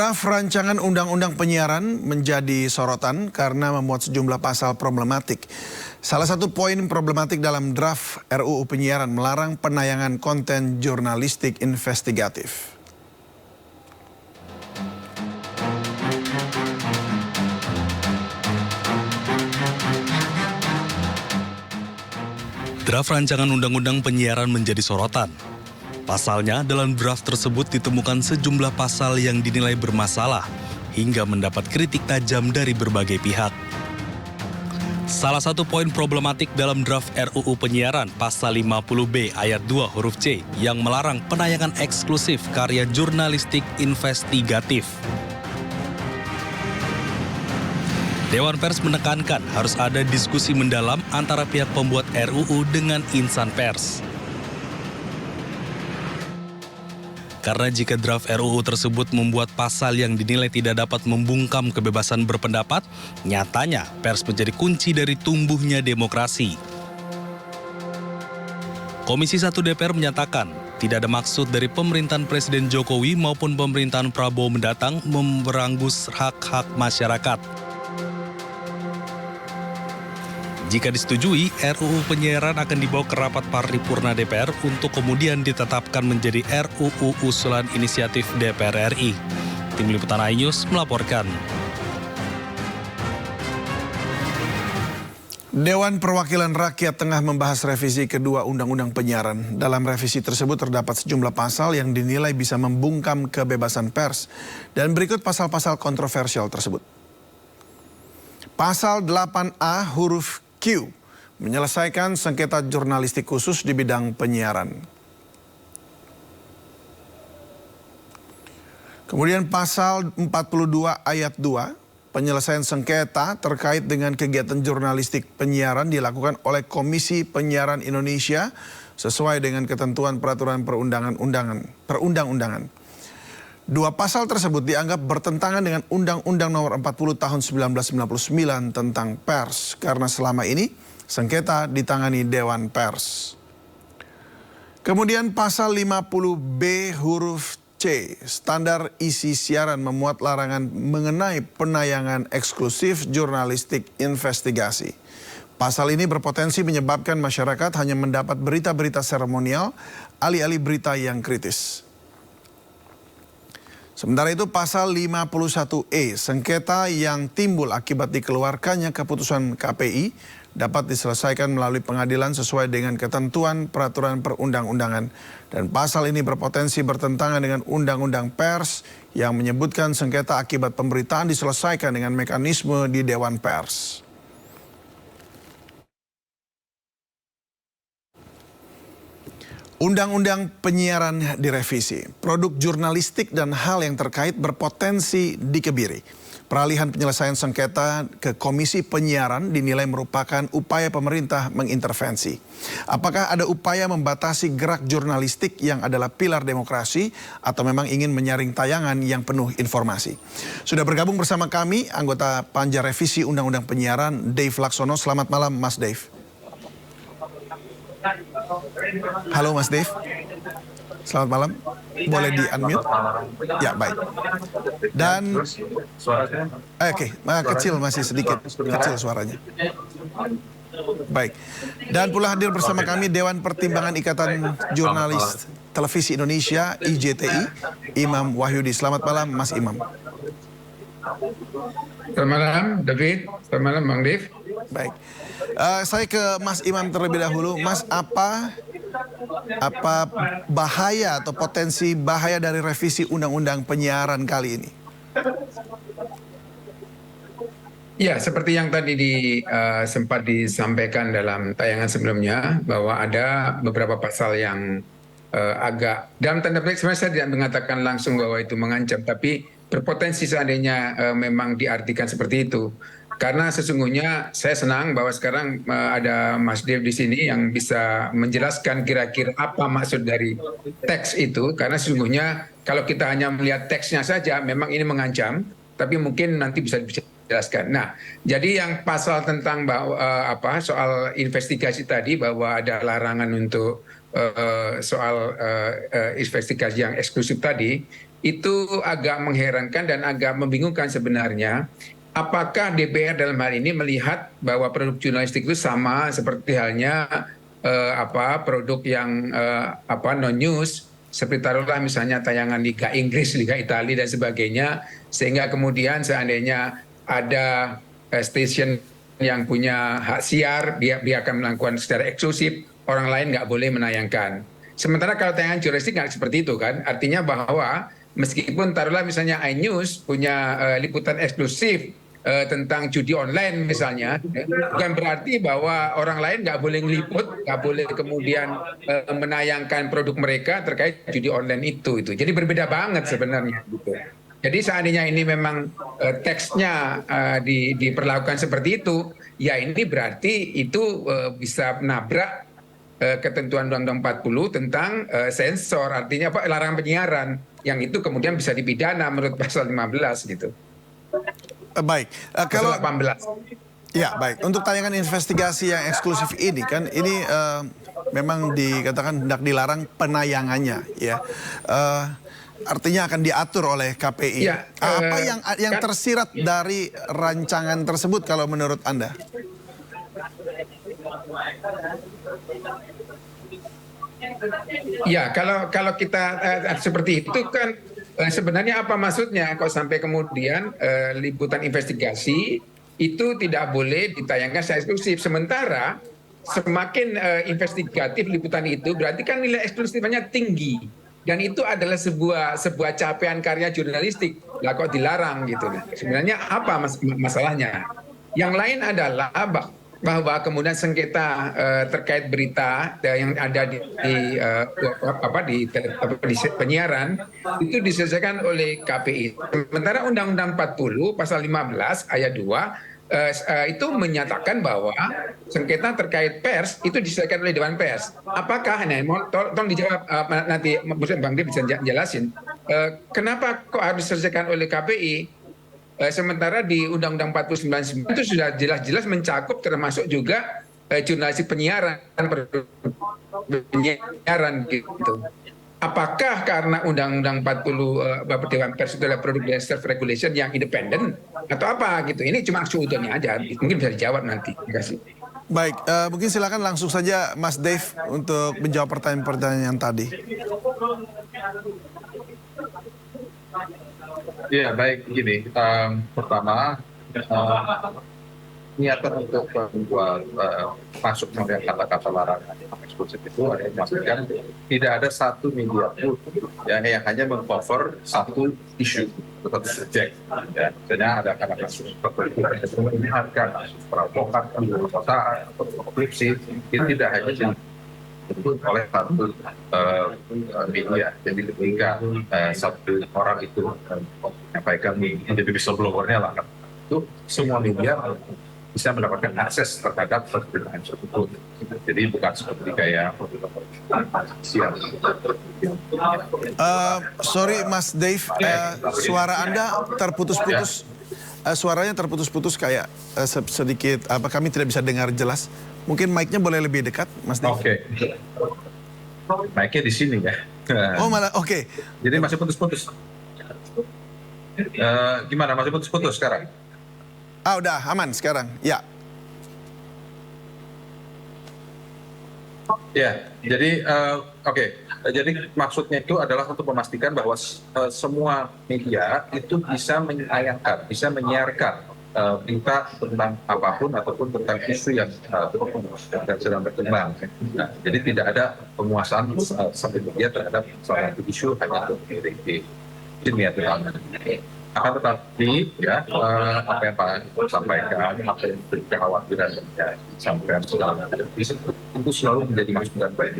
Draft rancangan undang-undang penyiaran menjadi sorotan karena memuat sejumlah pasal problematik. Salah satu poin problematik dalam draft RUU penyiaran melarang penayangan konten jurnalistik investigatif. Draft rancangan undang-undang penyiaran menjadi sorotan. Pasalnya, dalam draft tersebut ditemukan sejumlah pasal yang dinilai bermasalah hingga mendapat kritik tajam dari berbagai pihak. Salah satu poin problematik dalam draft RUU penyiaran pasal 50B ayat 2 huruf C yang melarang penayangan eksklusif karya jurnalistik investigatif. Dewan Pers menekankan harus ada diskusi mendalam antara pihak pembuat RUU dengan insan pers. Karena jika draft RUU tersebut membuat pasal yang dinilai tidak dapat membungkam kebebasan berpendapat, nyatanya pers menjadi kunci dari tumbuhnya demokrasi. Komisi 1 DPR menyatakan, tidak ada maksud dari pemerintahan Presiden Jokowi maupun pemerintahan Prabowo mendatang memberangus hak-hak masyarakat. Jika disetujui, RUU penyiaran akan dibawa ke rapat paripurna DPR untuk kemudian ditetapkan menjadi RUU usulan inisiatif DPR RI. Tim Liputan iNews melaporkan. Dewan Perwakilan Rakyat tengah membahas revisi kedua undang-undang penyiaran. Dalam revisi tersebut terdapat sejumlah pasal yang dinilai bisa membungkam kebebasan pers. Dan berikut pasal-pasal kontroversial tersebut. Pasal 8A huruf Q, menyelesaikan sengketa jurnalistik khusus di bidang penyiaran. Kemudian pasal 42 ayat 2, penyelesaian sengketa terkait dengan kegiatan jurnalistik penyiaran dilakukan oleh Komisi Penyiaran Indonesia sesuai dengan ketentuan peraturan perundang-undangan. Dua pasal tersebut dianggap bertentangan dengan Undang-Undang Nomor 40 Tahun 1999 tentang pers karena selama ini sengketa ditangani Dewan Pers. Kemudian pasal 50B huruf C, standar isi siaran memuat larangan mengenai penayangan eksklusif jurnalistik investigasi. Pasal ini berpotensi menyebabkan masyarakat hanya mendapat berita-berita seremonial, alih-alih berita yang kritis. Sementara itu pasal 51E, sengketa yang timbul akibat dikeluarkannya keputusan KPI dapat diselesaikan melalui pengadilan sesuai dengan ketentuan peraturan perundang-undangan. Dan pasal ini berpotensi bertentangan dengan Undang-Undang Pers yang menyebutkan sengketa akibat pemberitaan diselesaikan dengan mekanisme di Dewan Pers. Undang-undang penyiaran direvisi. Produk jurnalistik dan hal yang terkait berpotensi dikebiri. Peralihan penyelesaian sengketa ke Komisi Penyiaran dinilai merupakan upaya pemerintah mengintervensi. Apakah ada upaya membatasi gerak jurnalistik yang adalah pilar demokrasi atau memang ingin menyaring tayangan yang penuh informasi? Sudah bergabung bersama kami anggota Panja Revisi Undang-Undang Penyiaran Dave Laksono. Selamat malam Mas Dave. Halo Mas Dave, selamat malam. Boleh di-unmute? Ya, baik. Dan, kecil masih sedikit, kecil suaranya. Baik. Dan pula hadir bersama kami Dewan Pertimbangan Ikatan Jurnalis Televisi Indonesia, IJTI, Imam Wahyudi. Selamat malam Mas Imam. Selamat malam David, selamat malam Bang Dev. Baik. Saya ke Mas Imam terlebih dahulu. Mas, apa bahaya atau potensi bahaya dari revisi Undang-Undang Penyiaran kali ini? Ya, seperti yang tadi sempat disampaikan dalam tayangan sebelumnya, bahwa ada beberapa pasal yang agak, dalam tanda petik sebenarnya saya tidak mengatakan langsung bahwa itu mengancam, tapi berpotensi seandainya memang diartikan seperti itu. Karena sesungguhnya saya senang bahwa sekarang ada Mas Dev di sini yang bisa menjelaskan kira-kira apa maksud dari teks itu. Karena sesungguhnya kalau kita hanya melihat teksnya saja memang ini mengancam, tapi mungkin nanti bisa dijelaskan. Nah, jadi yang pasal tentang soal investigasi tadi, bahwa ada larangan untuk soal investigasi yang eksklusif tadi, itu agak mengherankan dan agak membingungkan sebenarnya. Apakah DPR dalam hal ini melihat bahwa produk jurnalistik itu sama seperti halnya produk yang non news, seperti taruhlah misalnya tayangan Liga Inggris, Liga Italia dan sebagainya, sehingga kemudian seandainya ada stasiun yang punya hak siar, dia akan melakukan secara eksklusif, orang lain nggak boleh menayangkan. Sementara kalau tayangan jurnalistik nggak seperti itu kan, artinya bahwa meskipun taruhlah misalnya iNews punya liputan eksklusif tentang judi online misalnya, bukan berarti bahwa orang lain nggak boleh ngeliput, nggak boleh kemudian menayangkan produk mereka terkait judi online itu. Jadi berbeda banget sebenarnya. Gitu. Jadi seandainya ini memang teksnya diperlakukan seperti itu, ya ini berarti itu bisa menabrak ketentuan Undang-Undang 40 tentang sensor, artinya larangan penyiaran, yang itu kemudian bisa dipidana menurut pasal 15 gitu. Baik, Pasal 18. Ya, baik. Untuk tayangan investigasi yang eksklusif ini kan, ini memang dikatakan hendak dilarang penayangannya, ya. Artinya akan diatur oleh KPI. Ya, apa yang tersirat dari rancangan tersebut kalau menurut Anda? Ya, kalau kita seperti itu kan sebenarnya apa maksudnya kok sampai kemudian liputan investigasi itu tidak boleh ditayangkan secara eksklusif, sementara semakin investigatif liputan itu berarti kan nilai eksklusifnya tinggi dan itu adalah sebuah capaian karya jurnalistik. Lah kok dilarang gitu. Sebenarnya apa masalahnya? Yang lain adalah bahwa kemudian sengketa terkait berita yang ada di penyiaran itu diselesaikan oleh KPI. Sementara Undang-Undang 40 pasal 15 ayat 2 itu menyatakan bahwa sengketa terkait pers itu diselesaikan oleh Dewan Pers. Apakah, tolong dijawab nanti Bang Dev bisa jelasin, kenapa kok harus diselesaikan oleh KPI? Sementara di Undang-Undang 49 itu sudah jelas-jelas mencakup termasuk juga jurnalistik penyiaran gitu. Apakah karena Undang-Undang 40 Dewan Pers itu adalah produk dari self regulation yang independen atau apa gitu? Ini cuma seutuhnya aja. Mungkin bisa dijawab nanti. Terima kasih. Baik, mungkin silakan langsung saja Mas Dave untuk menjawab pertanyaan-pertanyaan yang tadi. Ya, baik, begini. Pertama, niatan untuk membuat masuk dengan kata-kata larangan eksklusif itu ada memastikan tidak ada satu media pun yang hanya mengcover satu isu atau satu subjek. Ya, misalnya ada kasus tertentu yang menyehatkan, kasus perampokan, pemerkosaan, atau korupsi, itu tidak hanya oleh satu media. Jadi ketika satu orang itu menyampaikan menjadi whistleblower-nya lah, itu semua media bisa mendapatkan akses terhadap pemberitaan tersebut. Jadi bukan seperti kayak siap. Sorry Mas Dave, suara Anda terputus-putus. Suaranya terputus-putus kayak sedikit kami tidak bisa dengar jelas. Mungkin mic-nya boleh lebih dekat, Mas Dave. Oke. Mic-nya di sini ya. Oh malah, oke. Jadi masih putus-putus. Gimana, masih putus-putus sekarang? Udah aman sekarang, ya. Ya, jadi oke. Jadi maksudnya itu adalah untuk memastikan bahwa semua media itu bisa menayangkan, bisa menyiarkan berita tentang apapun ataupun tentang isu yang sedang berkembang. Nah, jadi tidak ada penguasaan sampai media terhadap salah satu isu hanya untuk memiliki niatan. Akan tetapi ya apa yang Pak sampaikan, apa yang menjadi kekhawatiran dan sampaikan segala itu selalu menjadi masukan baik.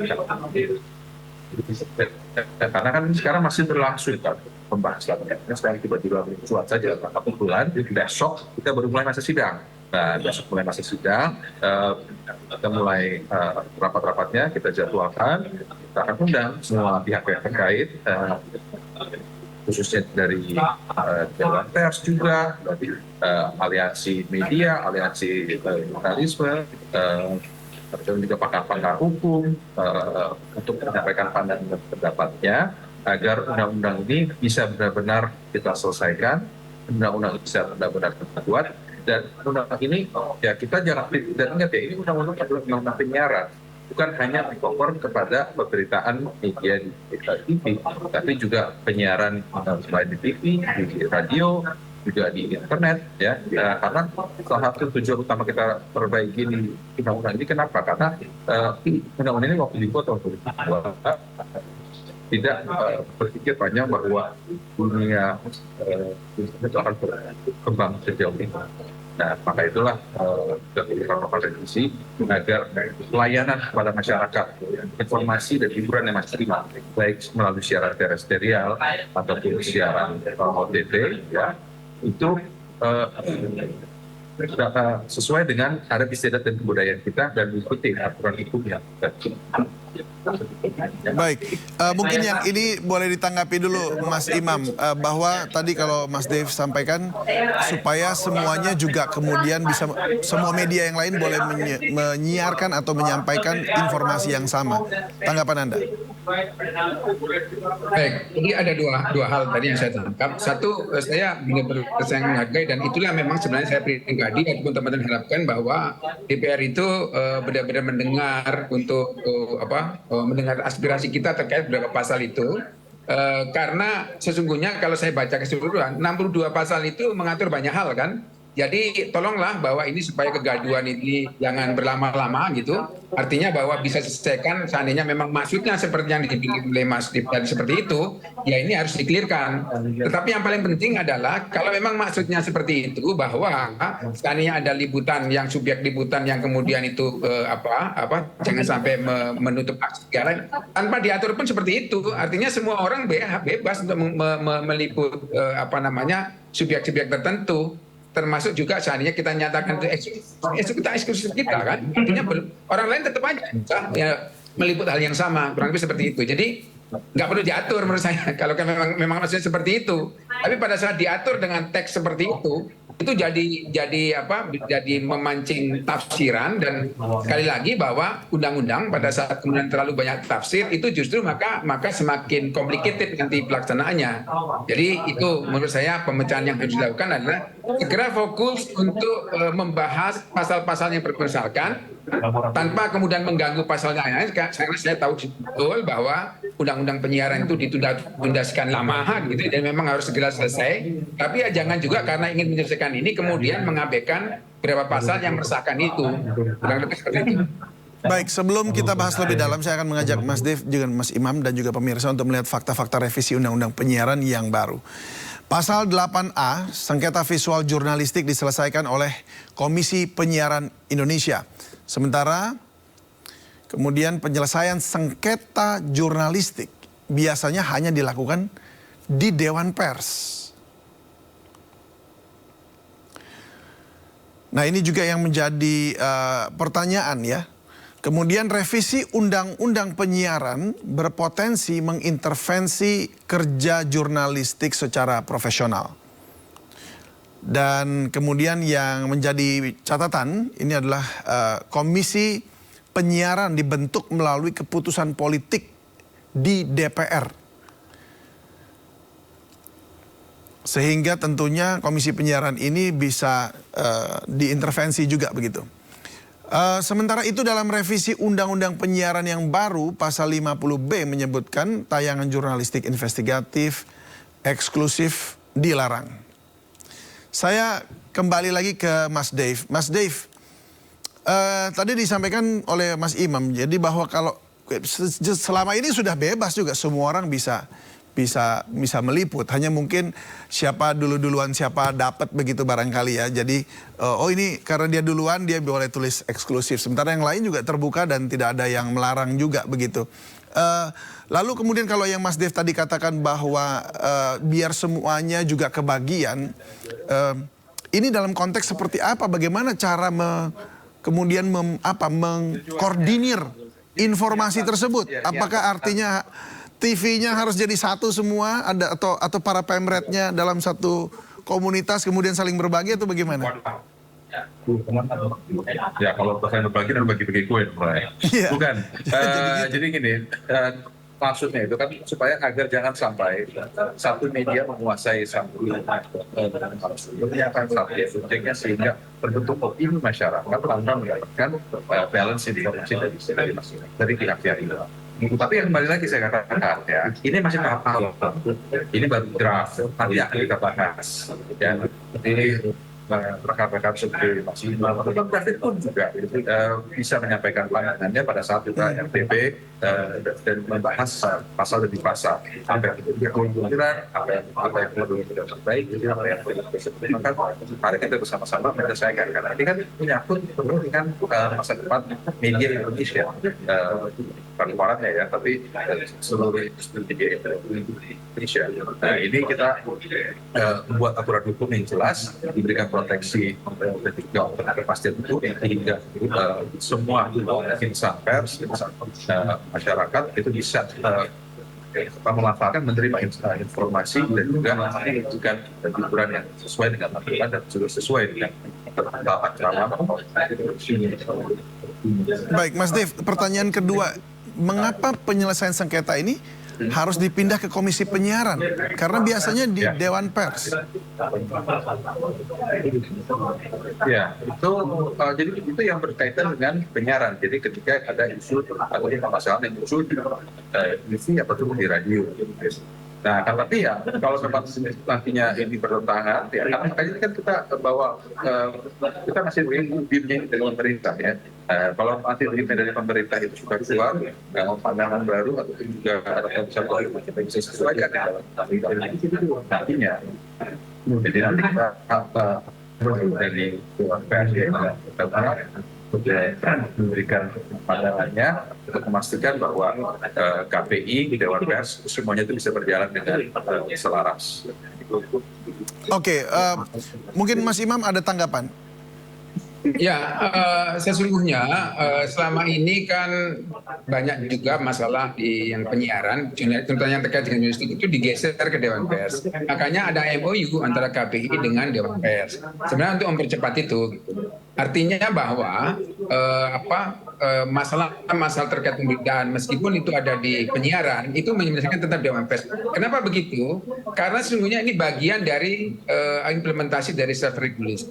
Karena kan sekarang masih berlangsung kan pembahasannya. Sekarang tiba-tiba mencuat saja. Kebetulan besok kita baru mulai masa sidang. Nah, besok mulai masa sidang, kita mulai rapat-rapatnya kita jadwalkan. Kita akan undang semua pihak yang terkait, khususnya dari Dewan Pers juga, dari aliansi media, aliansi jurnalisme, dan juga pakar-pakar hukum untuk menyampaikan pandangan dan pendapatnya agar undang-undang ini bisa benar-benar kita selesaikan, undang-undang bisa benar-benar kuat, dan undang-undang ini ya kita jangan ingat ya, ini undang-undang adalah undang-undang penyiaran, bukan hanya dikompor kepada pemberitaan media di TV, tapi juga penyiaran selain di TV, di radio, juga di internet ya. Karena salah satu tujuan utama kita perbaiki di undang-undang ini kenapa? Karena undang-undang ini waktu dibuat tidak berpikir panjang bahwa dunia itu akan berkembang sejauh ini. Nah, maka itulah dilakukan revisi agar pelayanan kepada masyarakat, informasi dan hiburan yang masih baik melalui siaran terestrial ataupun siaran OTT, ya, itu sesuai dengan adat istiadat dan kebudayaan kita dan mengikuti aturan hukum yang Baik, mungkin yang ini boleh ditanggapi dulu Mas Imam, bahwa tadi kalau Mas Dave sampaikan supaya semuanya juga kemudian bisa, semua media yang lain boleh menyiarkan atau menyampaikan informasi yang sama. Tanggapan Anda? Baik, ini ada dua hal tadi yang saya tangkap. Satu, saya benar-benar saya menghargai, dan itulah memang sebenarnya saya pribadi dan teman-teman harapkan bahwa DPR itu benar-benar mendengar untuk mendengar aspirasi kita terkait beberapa pasal itu. Karena sesungguhnya kalau saya baca keseluruhan, 62 pasal itu mengatur banyak hal kan. Jadi tolonglah bahwa ini supaya kegaduhan ini jangan berlama-lama gitu. Artinya bahwa bisa diselesaikan seandainya memang maksudnya seperti yang dibilang oleh Mas Dip tadi seperti itu, ya ini harus dikelirkan. Tetapi yang paling penting adalah kalau memang maksudnya seperti itu, bahwa seandainya ada liputan yang subjek liputan yang kemudian itu jangan sampai menutup akses negara tanpa diatur pun seperti itu. Artinya semua orang bebas untuk meliput subjek-subjek tertentu. Termasuk juga seandainya kita nyatakan itu eksklusif kita kan, artinya orang lain tetap aja ya, meliput hal yang sama, kurang lebih seperti itu. Jadi nggak perlu diatur menurut saya kalau memang maksudnya seperti itu. Tapi pada saat diatur dengan teks seperti itu jadi memancing tafsiran, dan sekali lagi bahwa undang-undang pada saat kemudian terlalu banyak tafsir itu justru maka semakin complicated nanti pelaksanaannya. Jadi itu menurut saya pemecahan yang harus dilakukan adalah segera fokus untuk membahas pasal-pasal yang berpersalkan tanpa kemudian mengganggu pasalnya. Karena saya tahu betul bahwa undang-undang penyiaran itu ditunda sekian lama gitu, dan memang harus segera selesai. Tapi ya jangan juga karena ingin menyelesaikan ini kemudian mengabaikan beberapa pasal yang meresahkan itu. Kurang lebih seperti itu. Baik, sebelum kita bahas lebih dalam, saya akan mengajak Mas Dave, juga Mas Imam, dan juga pemirsa untuk melihat fakta-fakta revisi Undang-Undang Penyiaran yang baru. Pasal 8A, sengketa visual jurnalistik diselesaikan oleh Komisi Penyiaran Indonesia. Sementara kemudian penyelesaian sengketa jurnalistik biasanya hanya dilakukan di Dewan Pers. Nah, ini juga yang menjadi pertanyaan ya. Kemudian revisi Undang-Undang Penyiaran berpotensi mengintervensi kerja jurnalistik secara profesional. Dan kemudian yang menjadi catatan ini adalah Komisi Penyiaran dibentuk melalui keputusan politik di DPR. Sehingga tentunya Komisi Penyiaran ini bisa diintervensi juga begitu. Sementara itu dalam revisi Undang-Undang Penyiaran yang baru, pasal 50B menyebutkan tayangan jurnalistik investigatif eksklusif dilarang. Saya kembali lagi ke Mas Dave. Mas Dave, tadi disampaikan oleh Mas Imam, jadi bahwa kalau selama ini sudah bebas juga, semua orang bisa meliput. Hanya mungkin siapa duluan siapa dapat begitu barangkali ya. Jadi ini karena dia duluan dia boleh tulis eksklusif. Sementara yang lain juga terbuka dan tidak ada yang melarang juga begitu. Lalu kemudian kalau yang Mas Dev tadi katakan bahwa biar semuanya juga kebagian, ini dalam konteks seperti apa? Bagaimana cara kemudian mengkoordinir informasi tersebut? Apakah artinya TV-nya harus jadi satu semua, ada atau para pemretnya dalam satu komunitas kemudian saling berbagi atau bagaimana? Ya kalau saling berbagi dan bagi-bagi kue, bukan. Jadi gini, maksudnya itu kan supaya agar jangan sampai satu media menguasai satu menyiapkan satu subjeknya sehingga terbentuk opini masyarakat tanpa mendapatkan balance informasi dari pihak-pihak itu. Tapi yang kembali lagi saya katakan ya, ini masih tahap awal, ini baru draft, nanti akan kita bahas. Ya, ini rekan-rekan seperti Mas Imam atau Bang David pun juga bisa menyampaikan pandangannya pada saat juga RTP dan membahas pasal demi pasal apa yang keunggulan, apa yang perlu tidak terbaik, apa yang tidak terbaik. Maka mari kita bersama-sama menyelesaikan karena ini kan menyangkut dengan masa depan media Indonesia, bukan luarannya ya, tapi seluruh media Indonesia. Nah ini kita membuat aturan hukum yang jelas, diberikan proteksi dan juga kepastian hukum hingga semua insan pers, insan masyarakat itu bisa memanfaatkan, menerima informasi dan juga menunjukkan hiburan yang sesuai dengan aturan dan juga sesuai dengan acara. Baik, Mas Dev, pertanyaan kedua, mengapa penyelesaian sengketa ini harus dipindah ke Komisi Penyiaran? Karena biasanya di Dewan Pers. Ya, jadi itu yang berkaitan dengan penyiaran. Jadi ketika ada isu atau permasalahan yang muncul di TV atau di radio. Nah, tapi ya kalau memang nantinya ini bertentangan, ya karena ini kan kita bawa kita masih BIM-nya dari pemerintah ya. Kalau nanti BIM-nya dari pemerintah itu sudah keluar, pandangan baru atau juga ada yang bisa sesuaikan nantinya. Jadi nanti kita dari pers kita memberikan pandangannya untuk memastikan bahwa KPI di Dewan Pers semuanya itu bisa berjalan dengan selaras. Oke, mungkin Mas Imam ada tanggapan? Ya, sesungguhnya selama ini kan banyak juga masalah di yang penyiaran, contohnya yang terkait dengan jurnalistik itu digeser ke Dewan Pers. Makanya ada MOU antara KPI dengan Dewan Pers. Sebenarnya untuk mempercepat itu, artinya bahwa masalah terkait pemberitaan meskipun itu ada di penyiaran itu menyelesaikan tetap Dewan Pers. Kenapa begitu? Karena sesungguhnya ini bagian dari implementasi dari self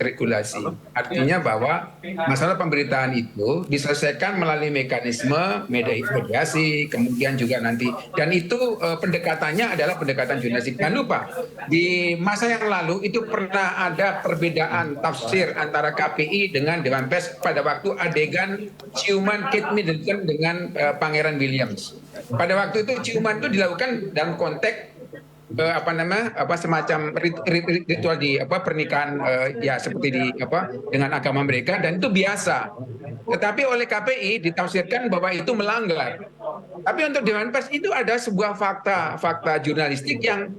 regulasi. Artinya bahwa masalah pemberitaan itu diselesaikan melalui mekanisme mediasi, kemudian juga nanti, dan itu pendekatannya adalah pendekatan jurnalistik. Jangan lupa di masa yang lalu itu pernah ada perbedaan tafsir antara KPI dengan Dewan Pers pada waktu adegan ciuman Kate Middleton dengan Pangeran Williams. Pada waktu itu ciuman itu dilakukan dalam konteks semacam ritual di pernikahan ya seperti di dengan agama mereka, dan itu biasa. Tetapi oleh KPI ditafsirkan bahwa itu melanggar. Tapi untuk Dewan Pers itu ada sebuah fakta jurnalistik yang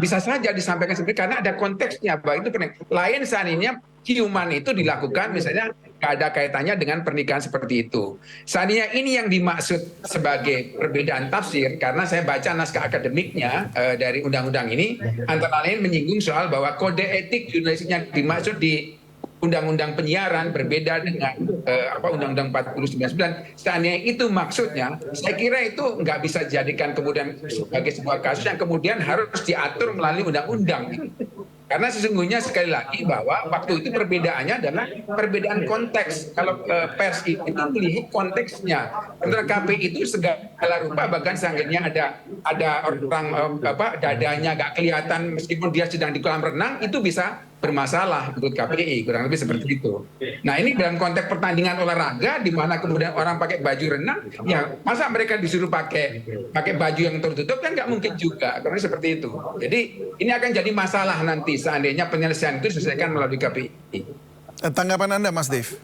bisa saja disampaikan seperti, karena ada konteksnya bahwa itu lain seandainya ciuman itu dilakukan misalnya nggak ada kaitannya dengan pernikahan seperti itu. Seandainya ini yang dimaksud sebagai perbedaan tafsir, karena saya baca naskah akademiknya dari undang-undang ini, antara lain menyinggung soal bahwa kode etik jurnalistik yang dimaksud di Undang-Undang Penyiaran berbeda dengan Undang-Undang 4099. Seandainya itu maksudnya, saya kira itu nggak bisa dijadikan kemudian sebagai sebuah kasus yang kemudian harus diatur melalui undang-undang. Karena sesungguhnya sekali lagi bahwa waktu itu perbedaannya adalah perbedaan konteks. Kalau pers itu melihat konteksnya. Antara KPI itu segala rupa, bahkan seandainya ada orang dadanya nggak kelihatan meskipun dia sedang di kolam renang, itu bisa bermasalah menurut KPI, kurang lebih seperti itu. Nah ini dalam konteks pertandingan olahraga di mana kemudian orang pakai baju renang, ya masa mereka disuruh pakai baju yang tertutup, kan nggak mungkin juga, karena seperti itu. Jadi ini akan jadi masalah nanti seandainya penyelesaian itu diselesaikan melalui KPI. Tanggapan Anda, Mas Dev?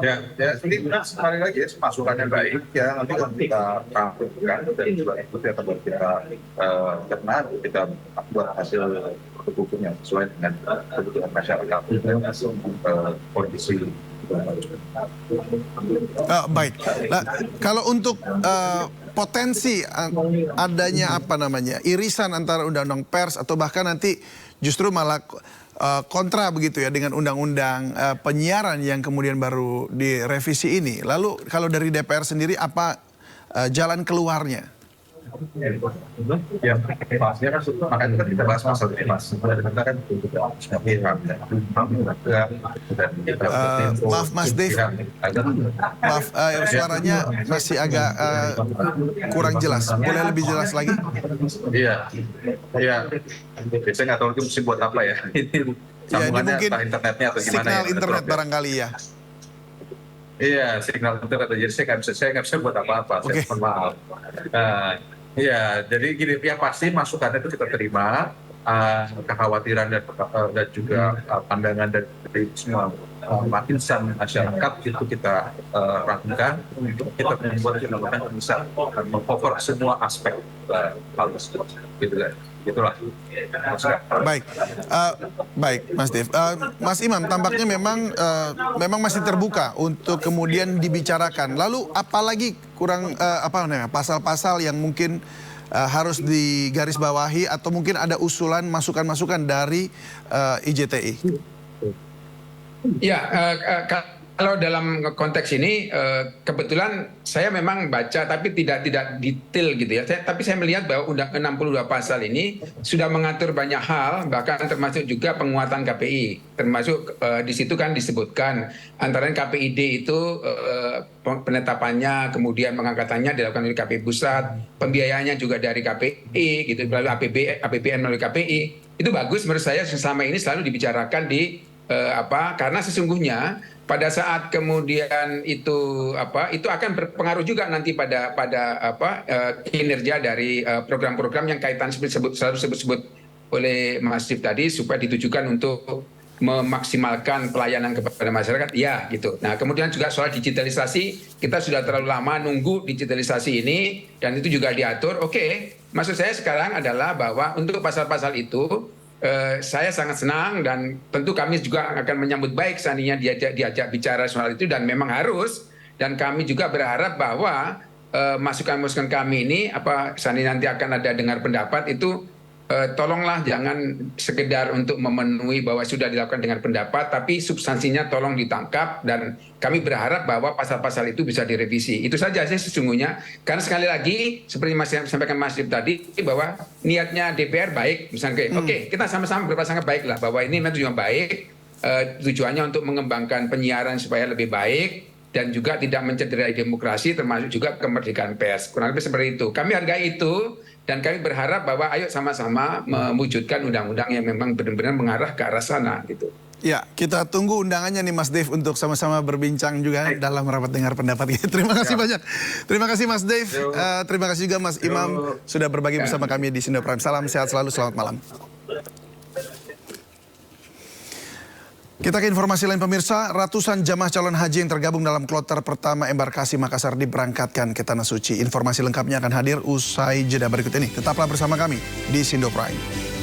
Ya, ini sekali lagi ya, masukannya baik ya, nanti akan kita rampungkan dan juga itu akan kita cerna, kita buat hasil hukum yang sesuai dengan kebutuhan masyarakat kondisi. Baik. Nah, kalau untuk potensi adanya irisan antara undang-undang pers atau bahkan nanti justru malah kontra begitu ya dengan undang-undang penyiaran yang kemudian baru direvisi ini. Lalu kalau dari DPR sendiri apa jalan keluarnya? Ya, pastinya kan makanya kan kita bahas masalah ini mas. Sebenarnya kan Maaf Mas Dave, maaf suaranya masih agak kurang jelas. Boleh lebih jelas lagi? Iya, iya. Saya nggak tahu itu mesti buat apa ya. Ya, ini Sambungannya mungkin entah internetnya atau gimana signal ya. internet barangkali ya. Iya, signal internet. Jadi saya nggak bisa buat apa-apa. Oke. Saya mohon maaf. Iya, jadi gini, yang pasti masukannya itu kita terima, kekhawatiran dan juga pandangan dari semua lapisan masyarakat itu kita rangkumkan, kita membuat undang-undang yang bisa meng-cover semua aspek hal tersebut, gitu kan. Itulah. Baik, baik Mas Dev. Mas Imam, tampaknya memang masih terbuka untuk kemudian dibicarakan. Lalu apalagi kurang pasal-pasal yang mungkin harus digarisbawahi atau mungkin ada usulan masukan-masukan dari IJTI? Ya, kalau dalam konteks ini kebetulan saya memang baca tapi tidak detail gitu ya. Tapi saya melihat bahwa Undang 62 pasal ini sudah mengatur banyak hal, bahkan termasuk juga penguatan KPI. Termasuk di situ kan disebutkan antara KPID itu penetapannya, kemudian pengangkatannya dilakukan oleh KPI pusat, pembiayaannya juga dari KPI gitu, melalui APBN melalui KPI. Itu bagus menurut saya, selama ini selalu dibicarakan di karena sesungguhnya pada saat kemudian itu akan berpengaruh juga nanti pada kinerja dari program-program yang kaitan selalu disebut oleh Mas Dif tadi, supaya ditujukan untuk memaksimalkan pelayanan kepada masyarakat, ya gitu. Nah, kemudian juga soal digitalisasi, kita sudah terlalu lama nunggu digitalisasi ini dan itu juga diatur. Oke, maksud saya sekarang adalah bahwa untuk pasal-pasal itu saya sangat senang dan tentu kami juga akan menyambut baik seandainya diajak bicara soal itu, dan memang harus, dan kami juga berharap bahwa masukan-masukan kami ini seandainya nanti akan ada dengar pendapat itu tolonglah jangan sekedar untuk memenuhi bahwa sudah dilakukan dengan pendapat, tapi substansinya tolong ditangkap, dan kami berharap bahwa pasal-pasal itu bisa direvisi. Itu saja sih sesungguhnya, karena sekali lagi seperti Mas sampaikan Mas Dip tadi, bahwa niatnya DPR baik, misalnya oke, kita sama-sama berprasangka baik lah bahwa ini memang tujuan baik, tujuannya untuk mengembangkan penyiaran supaya lebih baik dan juga tidak mencederai demokrasi, termasuk juga kemerdekaan pers. Kurang lebih seperti itu. Kami hargai itu. Dan kami berharap bahwa ayo sama-sama mewujudkan undang-undang yang memang benar-benar mengarah ke arah sana gitu. Ya, kita tunggu undangannya nih Mas Dev untuk sama-sama berbincang juga dalam rapat dengar pendapat. Terima kasih banyak. Terima kasih Mas Dev. Terima kasih juga Mas Imam sudah berbagi bersama kami di Sindo Prime. Salam sehat selalu, selamat malam. Kita ke informasi lain pemirsa, ratusan jamaah calon haji yang tergabung dalam kloter pertama embarkasi Makassar diberangkatkan ke Tanah Suci. Informasi lengkapnya akan hadir usai jeda berikut ini. Tetaplah bersama kami di Sindo Prime.